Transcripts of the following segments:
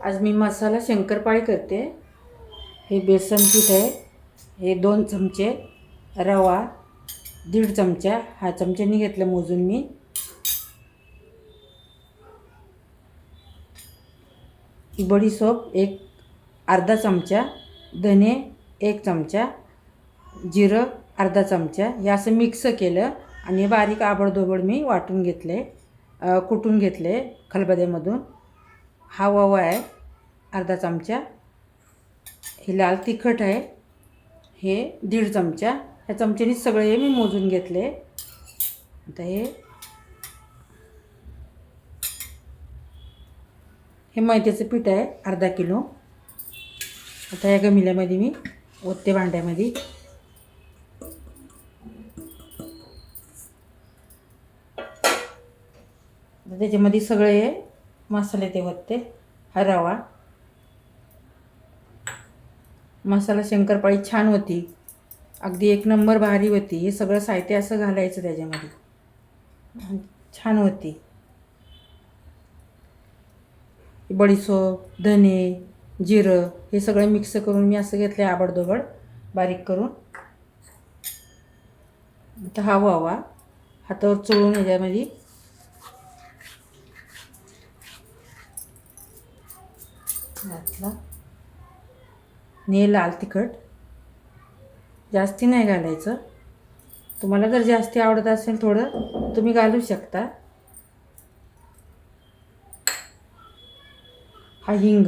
आज मी मसाला शंकरपाळी करते। हे बेसन पीठ आहे, हे 2 चमचे, रवा 1.5 चमचा, हा चमच्यानी घेतलं मोजून मी। बडीशोप एक अर्धा चमचा, धने 1 चमचा, जिरं अर्धा चमचा, हे असं मिक्स केलं आणि बारीक आबडधोबड मी वाटून घेतले, कुटून घेतले खलबत्त्यामधून। हा ओवा आहे अर्धा चमचा, हे लाल तिखट आहे हे 1.5 चमचा, ह्या चमच्यानी सगळे मी मोजून घेतले। आता हे मैद्याचं पीठ आहे अर्धा किलो। आता या गमिल्यामध्ये मी ओतते भांड्यामध्ये। त्याच्यामध्ये सगळे मसाले ते ओतते। हा रवा, मसाला शंकरपाळी छान होती, अगदी 1 नंबर भारी होती। हे सगळं साहित्य असं घालायचं त्याच्यामध्ये, छान होती। बडीशोप, धने, जिरं हे सगळं मिक्स करून मी असं घेतलं आबडधोबड बारीक करून। आता हा ओवा हातावर चोळून ह्याच्यामध्ये घातला। लाल तिखट जास्ती नाही घालायचं, तुम्हाला जर जास्ती आवडत असेल थोडं तुम्ही घालू शकता। हा हिंग,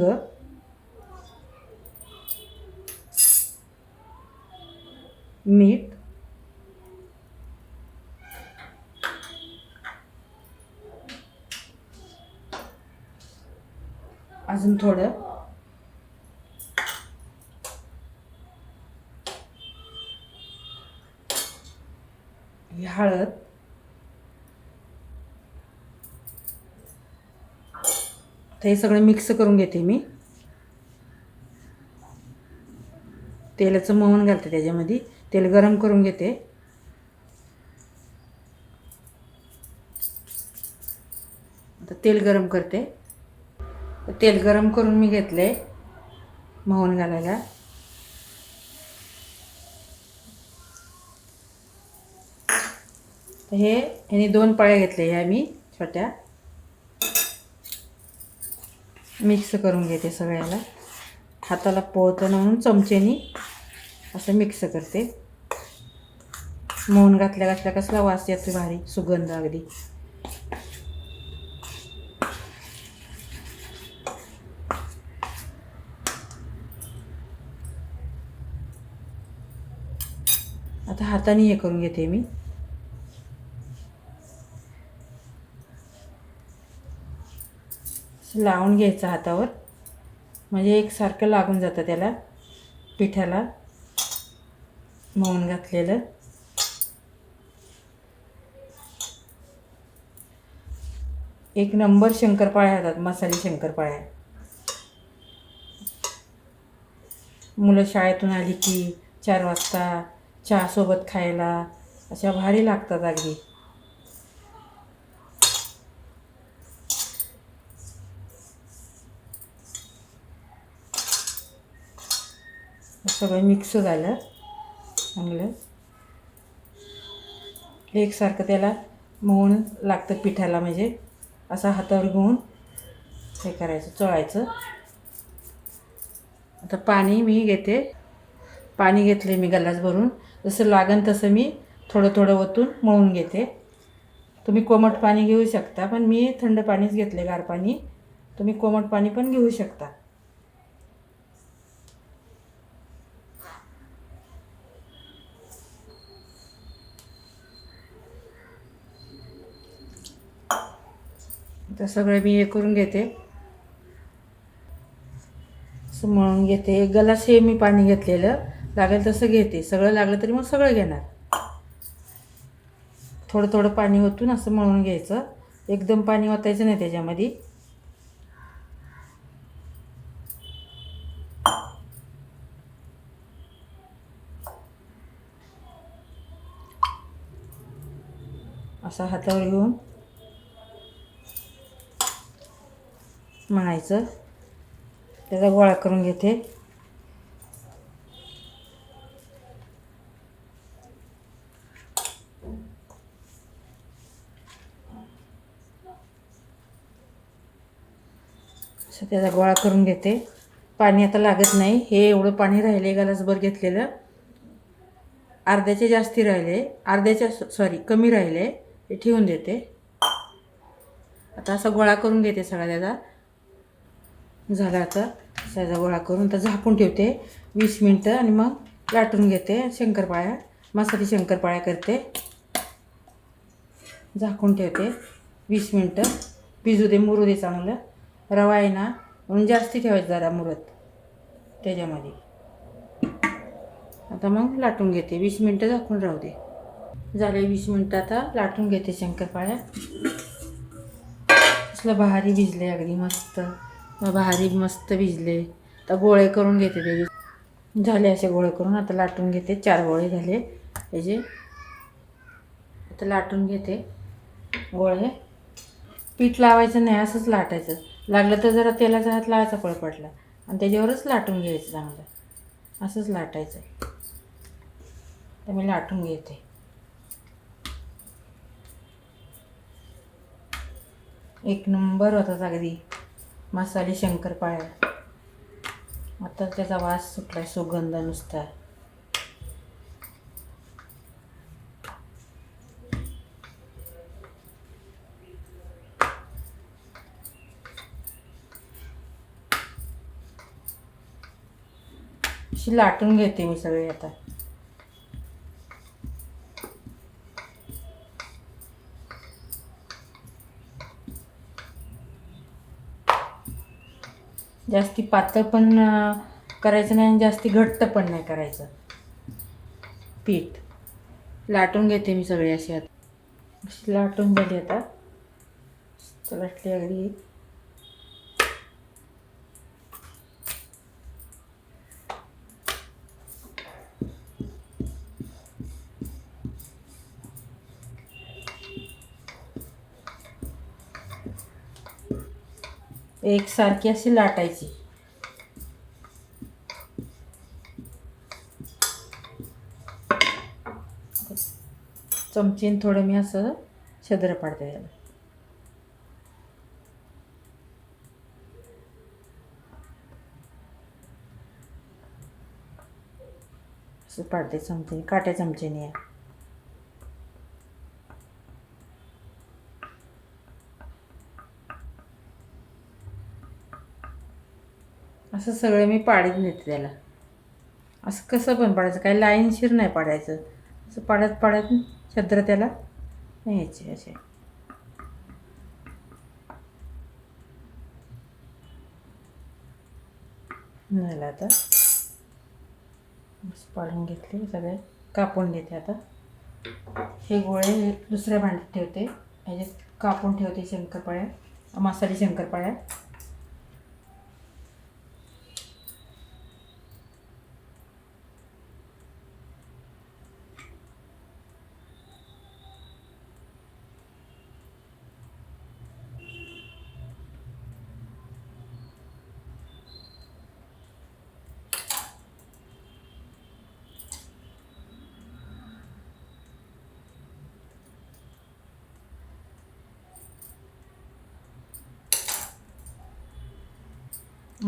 मीठ, अजून थोडं हळद, हे सगळं मिक्स करून घेते मी। तेलाचं मोहन घालते त्याच्यामध्ये, तेल गरम करून घेते। आता तेल गरम करते, तेल गरम करून मी घेतले मोहन घालायला। ह्याने 2 पळ्या घेतल्या, ह्या मी छोट्या मिक्स करून घेते सगळ्याला। हाताला पोळतं म्हणून चमच्यानी असं मिक्स करते। मोहन घातल्या घातल्या कसला वास येतो भारी, सुगंध अगदी। आता हाताने हे करून घेते मी, लावून घ्यायचं हातावर, म्हणजे एकसारखं लागून जातं त्याला पिठाला मोहन घातलेलं। एक नंबर शंकरपाळ्या होतात, मसाले शंकरपाळ्या। मुलं शाळेतून आली की 4 वाजता चहासोबत खायला अशा भारी लागतात अगदी। सगळं मिक्स झालं चांगलं, एकसारखं त्याला मोहन लागतं पिठाला, म्हणजे असं हातावर घेऊन हे करायचं, चोळायचं। आता पाणी मी घेते, पाणी घेतले मी गल्लास भरून, जसं लागन तसं मी थोडं थोडं ओतून मळून घेते। तुम्ही कोमट पाणी घेऊ शकता, पण मी थंड पाणीच घेतले, गार पाणी। तुम्ही कोमट पाणी पण घेऊ शकता। तर सगळं मी हे करून घेते, असं मळून घेते। 1 ग्लास हे मी पाणी घेतलेलं, लागेल तसं घेते, सगळं लागलं तरी मग सगळं घेणार। थोडं थोडं पाणी ओतून असं मळून घ्यायचं, एकदम पाणी ओतायचं नाही त्याच्यामध्ये। असं हातावर घेऊन मळायचं। त्याचा गोळा करून घेते. असं त्याचा गोळा करून घेते. पाणी आता लागत नाही. हे एवढं पाणी राहिले ग्लासभर घेतलेलं, अर्ध्याचे जास्ती राहिले, अर्ध्याच्या सॉरी कमी राहिले, हे ठेवून देते. आता असा गोळा करून घेते सगळा त्याचा. झाला आता त्याचा गोळा करून तर झाकून ठेवते 20 मिनटं आणि मग लाटून घेते. शंकरपाळ्या, मसाले शंकरपाळ्या करते. झाकून ठेवते 20 मिनटं. भिजू दे, मुरू दे चांगलं. रवा आहे ना म्हणून जास्ती ठेवायचं जरा मुरत त्याच्यामध्ये. आता मग लाटून घेते. 20 मिनटं झाकून राहू दे. झाले 20 मिनटं. आता लाटून घेते शंकरपाळ्या. कसलं भारी भिजले, अगदी मस्त भारी मस्त भिजले. आता गोळे करून घेते त्याचे. झाले असे गोळे करून आता लाटून घेते. 4 गोळे झाले त्याचे. आता लाटून घेते गोळे. पीठ लावायचं नाही, असंच लाटायचं. लागलं तर जरा तेलाचा हात लावायचा पळपटला आणि त्याच्यावरच लाटून घ्यायचं चांगलं. असंच लाटायचं. तर मी लाटून घेते. एक नंबर होतात अगदी मसाले शंकरपाळ्या. आता त्याचा वास सुटला, सुगंध नुसता. अशी लाटून घेते मी सगळे. आता जास्ती पातळ पण करायचं नाही आणि जास्ती घट्ट पण नाही करायचं. पीठ लाटून घेते मी सगळे असे. आता अशी लाटून झाली. आता लाटली अगदी. एकसारखी अशी लाटायची. चमचीने थोडं मी असं छिद्र पाडते त्याला. असं पाडते चमचीने, काट्या चमचीने. असं सगळं मी पाडीत नेते त्याला. असं कसं पण पाडायचं, काही लाईनशीर नाही पाडायचं. असं पाडत पाडत छिद्र त्याला न्यायचे असे. झालं. आता असं पाडून घेतले सगळे. कापून घेते. आता हे गोळे दुसऱ्या भांड्यात ठेवते. ह्याच्यात कापून ठेवते शंकरपाळ्या, मसाले शंकरपाळ्या.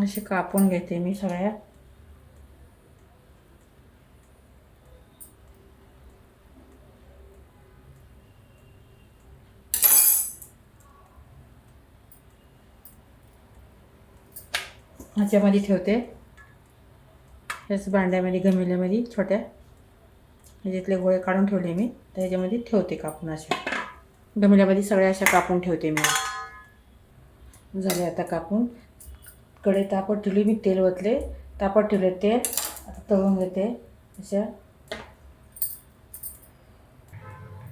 असे कापून घेते मी सगळ्या. ह्याच्यामध्ये ठेवते. ह्याच भांड्यामध्ये, गमिल्यामध्ये छोट्या ह्याच्यातले गोळे काढून ठेवले मी. तर ह्याच्यामध्ये ठेवते कापून. अशा गमिल्यामध्ये सगळ्या अशा कापून ठेवते मी. झाले आता कापून. कढई तापत ठेवली मी. तेल ओतले, तापत ठेवले तेल. आता तळून घेते अशा.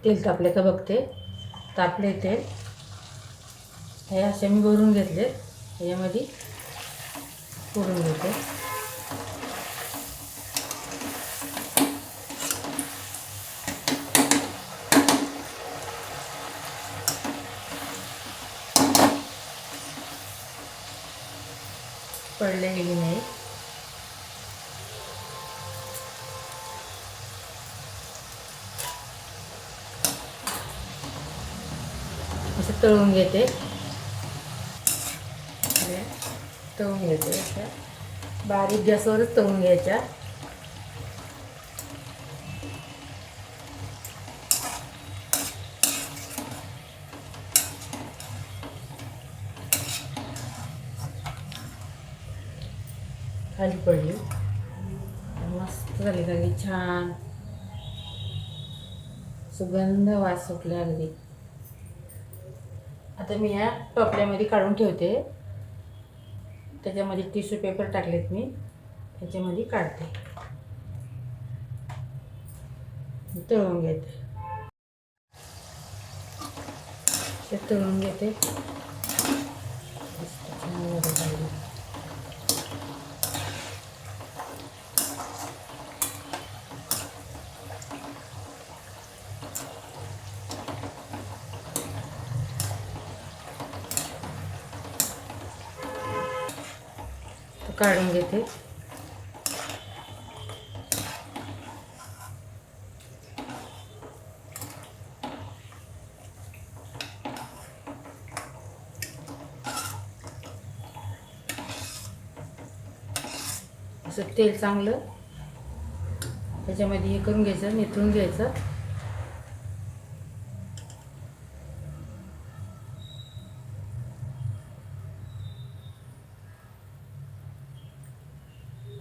तेल तापले का बघते. तापले तेल. हे असे मी भरून घेतले. ह्याच्यामध्ये फोडून घेते. पडले गेली नाही. असं तळून घेते. तळून घेते अशा बारीक गॅसवरच तळून घ्यायच्या. खाली पडली मस्त झाली अगदी छान सुगंध वास सुटला अगदी. आता मी ह्या टोपल्यामध्ये काढून ठेवते. त्याच्यामध्ये टिश्यू पेपर टाकलेत मी, त्याच्यामध्ये काढते. तळून घेते. ते तळून घेते. काढून घेते. असं तेल चांगलं त्याच्यामध्ये हे करून घ्यायचं, निथळून घ्यायचं.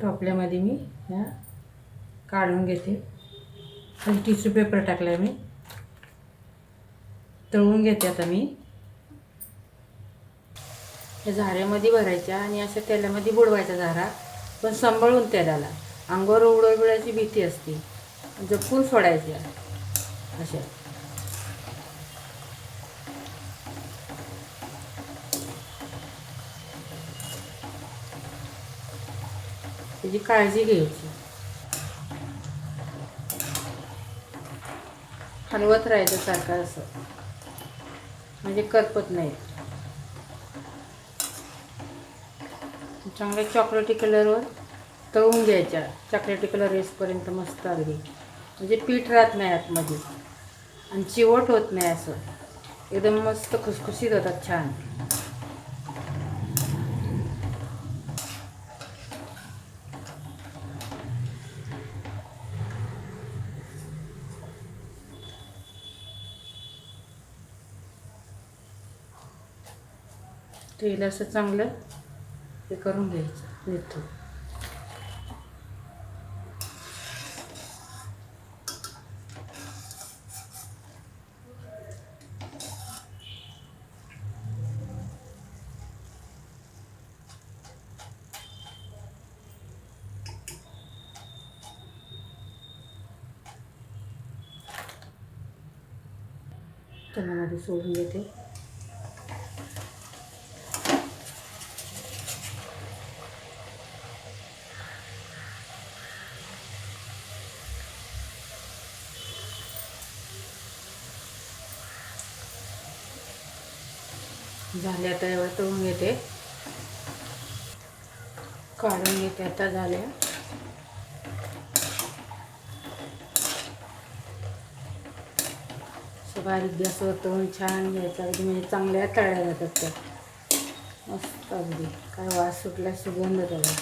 टोपल्यामध्ये मी ह्या काढून घेते. खाली टिश्यू पेपर टाकला मी. तळून घेते. आता मी या झाऱ्यामध्ये भरायच्या आणि अशा तेलामध्ये बुडवायच्या झारा, पण सांभाळून तेलाला. अंगावर उडवायची भीती असते, जपून सोडायच्या अशा. त्याची काळजी घ्यायची. हलवत राहायचं सारखं असं, म्हणजे करपत नाही. चांगल्या चॉकलेटी कलरवर तळून घ्यायच्या. चॉकलेटी कलर येईपर्यंत मस्त अगदी, म्हणजे पीठ राहत नाही आतमध्ये आणि चिवट होत नाही. असं एकदम मस्त खुसखुशीत होतात छान. तेल असं चांगलं हे करून घ्यायचं निथळून. तेलामध्ये सोडून घेते. झाले आता एवढं तळून घेते. काढून घेते आता झाल्या. बारीक गॅसवर तळून छान घ्यायचं अगदी, म्हणजे चांगल्या तळल्या जातात त्या मस्त अगदी. काय वास सुटला, सुगंध त्याला.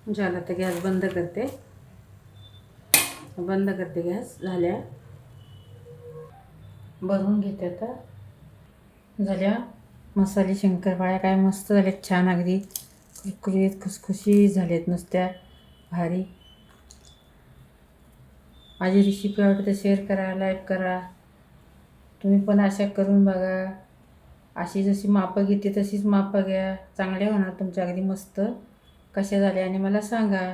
झालं तर गॅस बंद करते. बंद करते गॅस. झाल्या भरून घेते आता. झाल्या मसाले शंकरपाळ्या. काय मस्त झालेत, छान अगदी कुरकुरीत खुसखुशीत झालेत नुसत्या भारी. माझी रेसिपी आवडते तर शेअर करा, लाईक करा. तुम्ही पण अशा करून बघा. अशी जशी मापं घेते तशीच मापं घ्या. चांगल्या होणार तुमच्या अगदी मस्त. कशा झाल्या आणि मला सांगा.